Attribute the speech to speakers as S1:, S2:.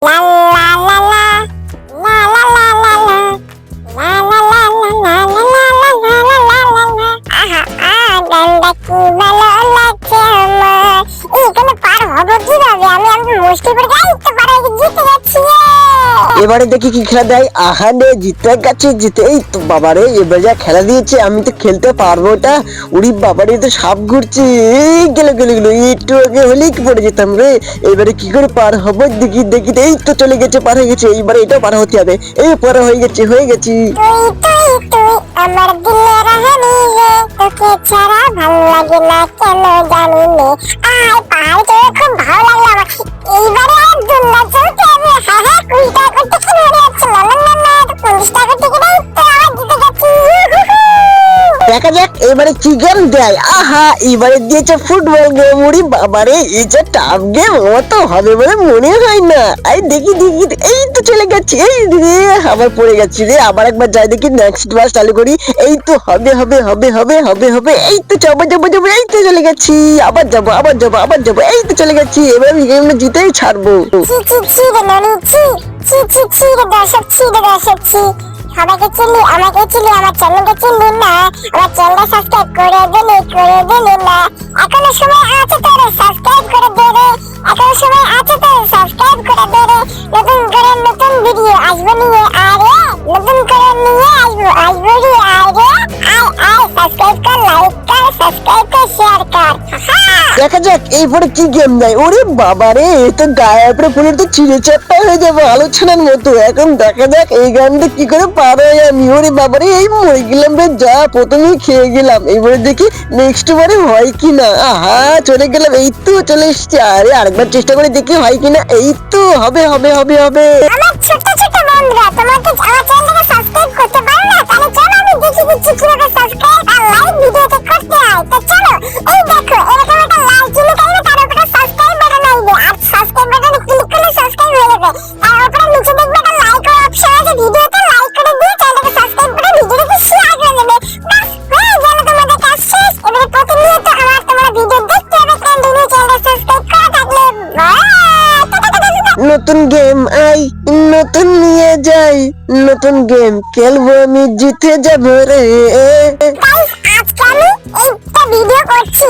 S1: La la la la la la la la la la la la la la la আহা গানটা কি ভালো লাগছে আমার। এইখানে পার হবো কিভাবে? আমি মুশকিল করে যাই তো পার হয়ে জিতে যাচ্ছি।
S2: এবারে দেখি কি খেলা দেয়। আহা রে জিতে গেছে, জিতে। এই তো বাবারে এবার যা খেলা দিয়েছে আমি তো খেলতে পারবো এটা। উড়ি বাবারে তো সাপ ঘুরছে। এই গেলো একটু আগে হলেই কি পড়ে যেতাম রে। এবারে কি করে পার হবো দেখি দেখি। এই তো চলে গেছে, পার হয়ে গেছে। এইবারে এটাও পার হতে হবে। এই পার হয়ে গেছি
S1: তুই আমার দিলের রানী রে, তোকে ছাড়া ভালো লাগে না কেন জানি নে। আয় পাহাড় চড়ে খুব ভালো লাগলো আমার। এইবারে আর দুলনা চলতে হবে। হ্যাঁ 20 টাকা করতে কি মনে হচ্ছে? না 50 টাকা করতে কি তো আবার জিতে গেছি।
S2: দেখা যাক এবারে কি গেম দেয়। আহা এবারে দিয়েছে ফুটবল গেম। উড়ি বাবারে এই যে টাফ গেম অত হবে বলে মনে হয় না। এই দেখি দেখি এই তো চলে গেছে। এই রে আবার পড়ে গেছি রে। আবার একবার যাই দেখি, নেক্সট বাস চালু করি। এই তো হবে হবে হবে হবে হবে হবে। এই তো যাবো যাবো যাবো। এই তো চলে গেছি। আবার যাবো আবার যাবো আবার যাবো। এই তো চলে গেছি। এবার গেমটা জিতেই ছাড়বো।
S1: ছি রে ননি ছি রে দর্শক ছি। সবাইকে চিনলি, আমাকে চিনলি, আমার চ্যানেলকে চিনলি না। আমার চ্যানেলটা সাবস্ক্রাইব করে দিলি না। এখনো সময় আছে তোর সাবস্ক্রাইব করে দে রে। এখনো সময় আছে তোর সাবস্ক্রাইব করে দে রে। নতুন করে নতুন ভিডিও আসবো নিয়ে আরে। নতুন করে নিয়ে আসবো রে আরে। আয় সাবস্ক্রাইব কর, লাইক কর, সাবস্ক্রাইব কর, শেয়ার কর।
S2: দেখা যাক এইপরে কি গেম দেয়। ওরে বাবারে এ তো গায়ে পরে পুরো তো চিড়ে চাপটা হয়ে যাবে আলোচনার মতো। এখন দেখা যাক এই গানটা কি করে পার হয় আমি। ওরে বাবারে এই মরে গেলাম রে। যা প্রথমেই খেয়ে গেলাম। এইবারে দেখি নেক্সট বারে হয় কিনা। আহা চলে গেলাম। এই তো চলে এসছি। আরে আরেকবার চেষ্টা করে দেখি হয় কিনা। এই তো হবে হবে হবে হবে।
S1: আমার ছোট বন্ধুরা, তোমাকে আমার চ্যানেলটাকে সাবস্ক্রাইব করতে পারো না? তাহলে চলো আমি দেখিয়ে দিচ্ছি কিভাবে সাবস্ক্রাইব আর লাইক ভিডিওতে করতে হয়। তো চলো এই দেখো এরকম একটা লাল চিহ্ন থাকবে, তার উপরে সাবস্ক্রাইব বাটন আসবে আর সাবস্ক্রাইব বাটনে ক্লিক করলে সাবস্ক্রাইব হয়ে যাবে। আর উপরে নিচে দেখবে একটা লাইক এর অপশন আছে, ভিডিওতে লাইক করে দিয়ে চ্যানেলটাকে সাবস্ক্রাইব করে ভিডিওটাকে শেয়ার করে দেবে। বাস হয়ে গেল তোমাদের কাজ শেষ। এবারে প্রতিনিয়ত তোমরা ভিডিও দেখতে হবে, কন্টিনিউ চ্যানেলটা সাবস্ক্রাইব করা থাকলে
S2: নতুন গেম আই, নতুন নিয়ে যাই। নতুন গেম খেলবো আমি, জিতে যাবো রে।
S1: গাইস আজকে আমি একটা ভিডিও করছি।